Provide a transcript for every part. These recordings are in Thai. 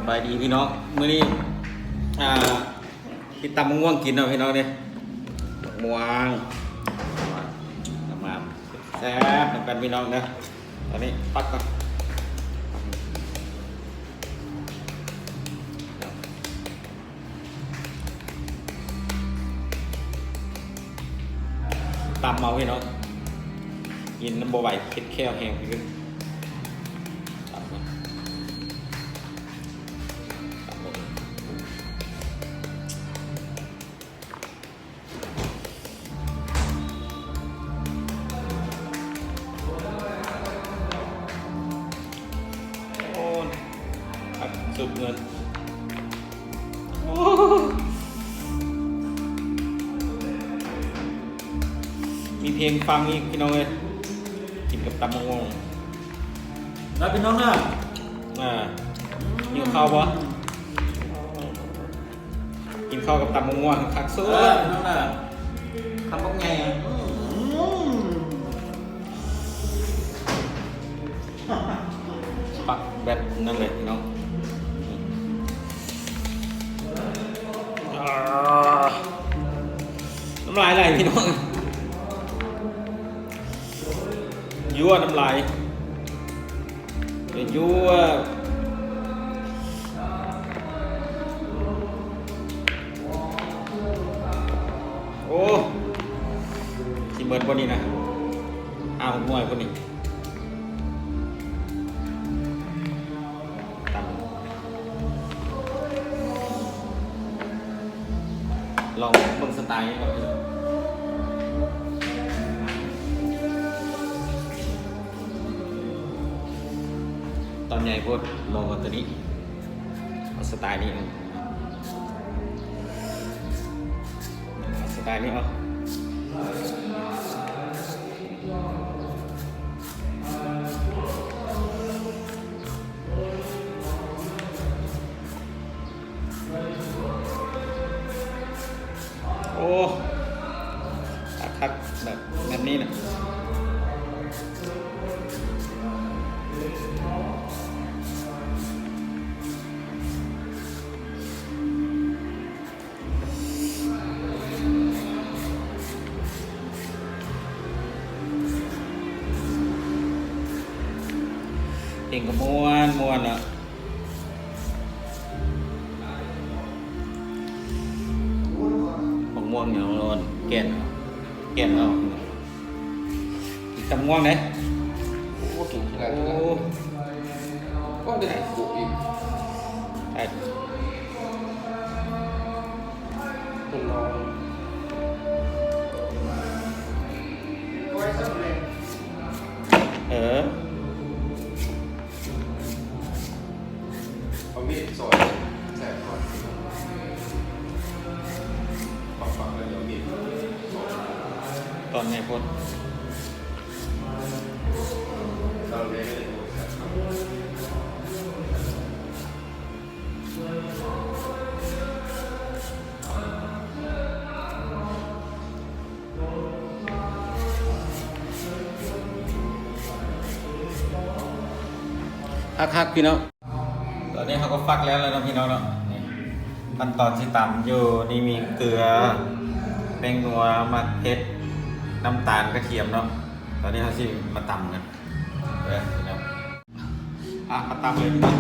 บายดีพี่น้องมื้อนี้ที่ตำมะม่วงกินเนาะพี่น้องเนี่ยมะม่วงมาแซ่บเหมือนกันพี่น้องนะตอนนี้ปักก่อนตำเอาพี่น้องกินน้ำบ่ไหวเค็ดแค่แห้งพี่น้องสุดเงินมีเพลงฟังอีกพี่น้องเลยกินกับตำมะม่วงแล้วพี่น้องน่ะกินข้าวปะกินข้าวกับตำมะม่วงคักสุดพี่น้องน่ะทำพวกไงปักแบบนั่นเลยพี่น้องน้ำลายไหลพี่น้องยั่วน้ำลายยั่วโอ้ที่เบิร์ดพวกนี้นะห่วยพวกนี้ลองเบิ่งสไตล์นี้ก่อนตอนใหญ่พูดลองตัวนี้เอาสไตล์นี้เอาสไตล์นี้เอาโอ้คักแบบนี้นะเพลงก็ม้วนอ่ะม่วงเหนียวร้อนแก่นเอาตำม่วงไหนโอ้ถูกขนาดนั้นก็ได้ถูกอีกใช่คุณลองเอามีดซอยแสบก่อนฟังแล้วเดี๋ยวมีดตอนไหนพูดเราเรียนคักพี่น้องตอนนี้เขาก็ฟักแล้วนะพี่น้องเนาะขั้นตอนที่ตำอยู่นี่มีเกลือแป้งนัวมะเขือน้ำตาลกระเทียมเนาะตอนนี้เขาสิมาตำกันพี่น้องมาตำเลยพี่น้อง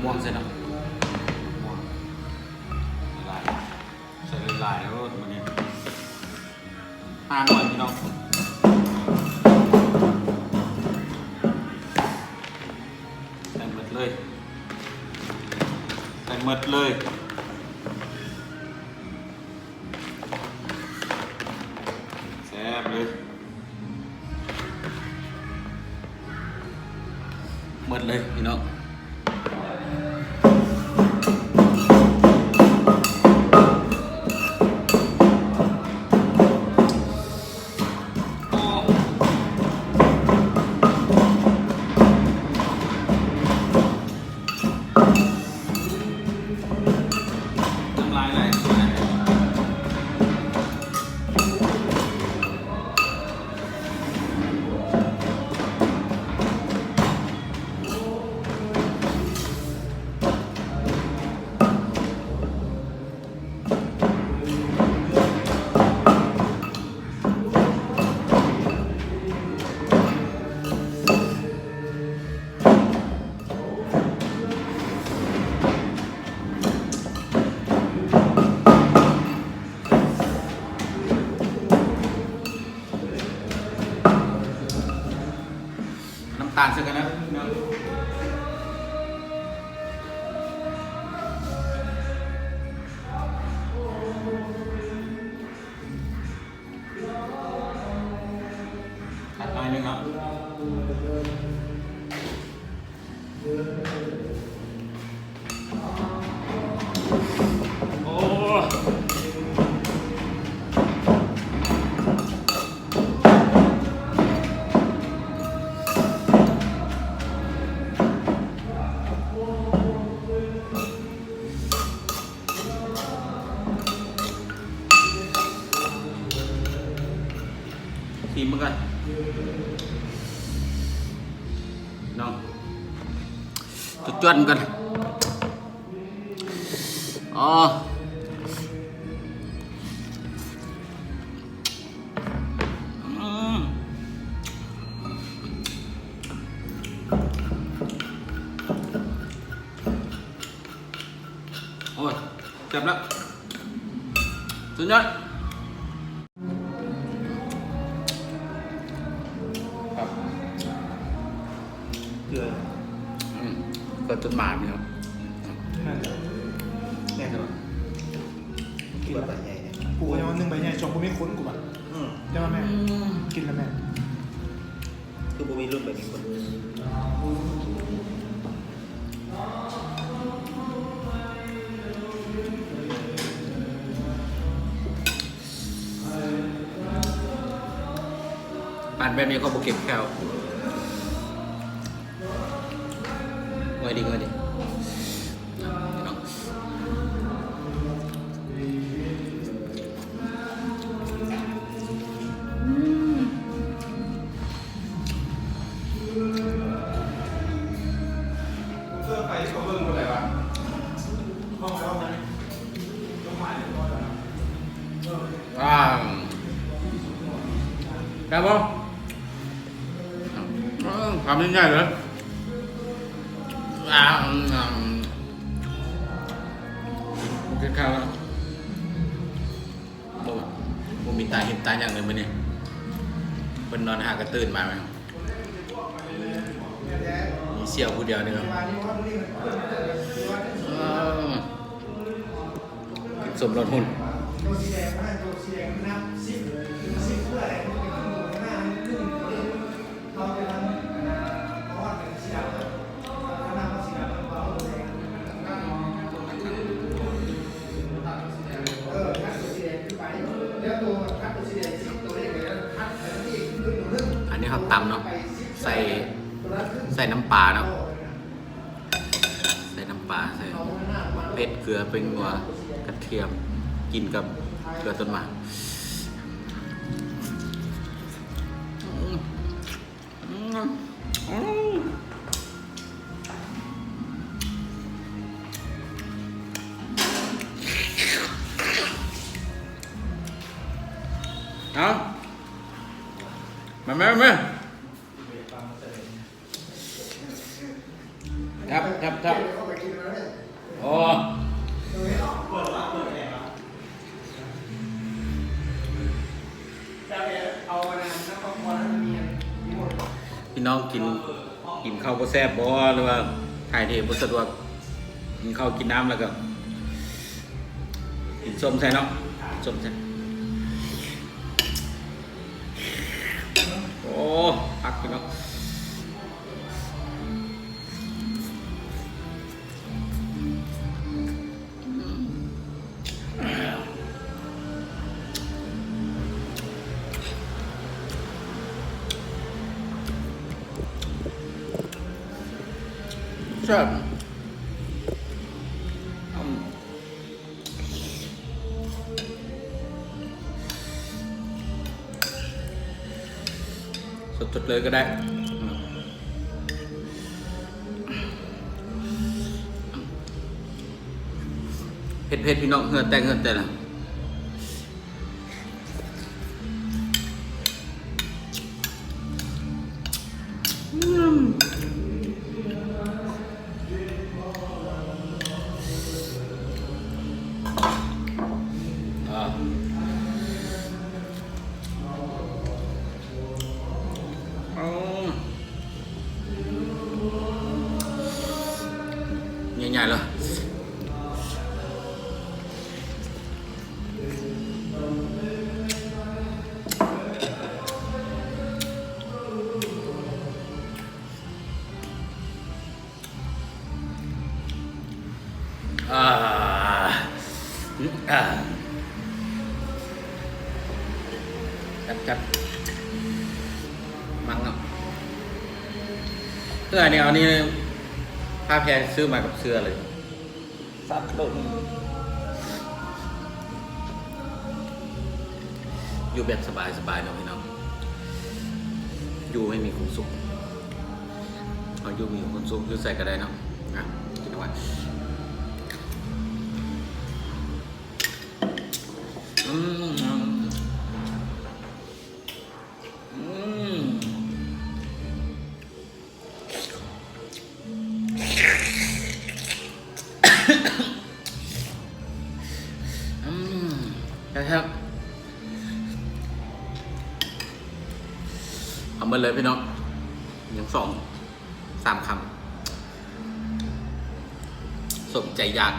ม่วงเสร็จแล้วม่วงลายใส่ลายแล้วมันเนี่ยหน่อยพี่น้องใส่หมดเลยแซ่บเลยหมดเลยพี่น้อง ตาลใส่กันนะเนาะตัดหน่อยนึงเนาะโอ้ทีมมึงกันน้องจุดจวนกันอ๋อโอ้ยเจ็บแล้วสุดยอดครับเกลือเกิดจนหมาดเนี่ยครับ แน่นอน กินแบบใหญ่เนี่ย กูก็ยังว่านึ่งใบใหญ่ชมกูไม่คุ้นกูแบบใช่ไหมแม่กินแล้วแม่ คือบ่มีรุ่นแบบนี้คน ปั่นแบบนี้เขาบอกเก็บแคลเงยดิเงยดิเสื้อไฟที่เขาเบิ่งอะไรวะห้องนั้นลงมาเลย ครับผมทำง่ายๆเลยกินข้าวแล้วผมมีตาเห็นตาอย่างเลยมั้ยเนี่ยเป็นนอนหากระตื่นมาไหมมีเสี่ยวผู้เดียวนี่ครับสมรสหุ่นอันนี้เขาตำเนาะใส่น้ำปลาเนาะใส่น้ำปลาใส่เผ็ดเกลือเป็นหัวกระเทียมกินกับเกลือต้นหมากเอามาจับโอ้พี่น้องกินข้าวบ่แซ่บบ่หรือว่าถ่ายเทบ่สะดวกกินข้าวกินน้ำแล้วก็กินส้มใส่เนาะส้มใส่โอ้พักพี่น้องแซ่บสดๆเลยก็ได้เผ็ดพี่น้องเหือแต่ละ จัดมังเนาะเสื้อเนี่ยอันนี้ผ้าแพรซื้อมากับเสื้อเลย สัตว์โดด อยู่แบบสบายๆเนาะพี่น้องอยู่ไม่มีความสุขเอาอยู่มีความสุขอยู่ใส่ก็ได้เนาะกินเอาไว้อืมครับเอามาเลยพี่น้องยัง3 คำสมใจอยาก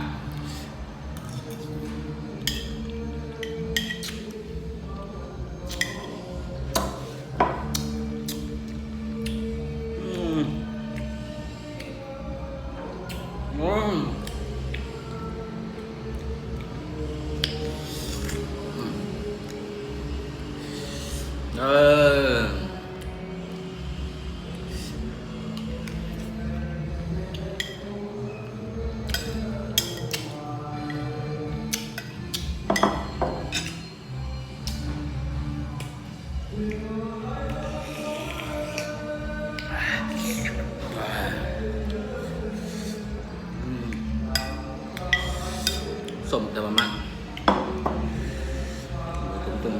สมแต่ว่ามันตุ้ม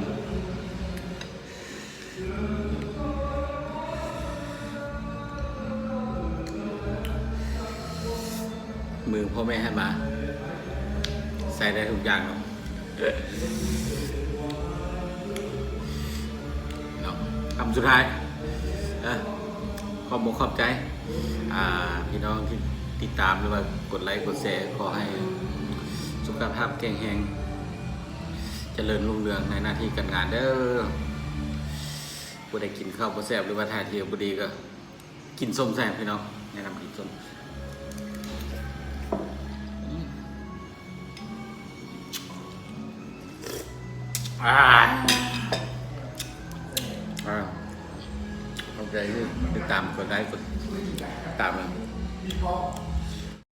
มือพ่อแม่ให้มาใส่ได้ทุกอย่างเนาะคำสุดท้ายขอบใจพี่น้องที่ติดตามหรือว่ากดไลค์กดแชร์ขอให้สุขภาพแข็งแรงเจริญรุ่งเรืองในหน้าที่การงานเด้อผู้ใดกินข้าวบ่แซ่บหรือว่าถ่ายเที่ยวบ่ดีก็กินส้มแซ่บพี่น้องแนะนำกินส้มโอเคติดตามกดไลค์กดตามเลย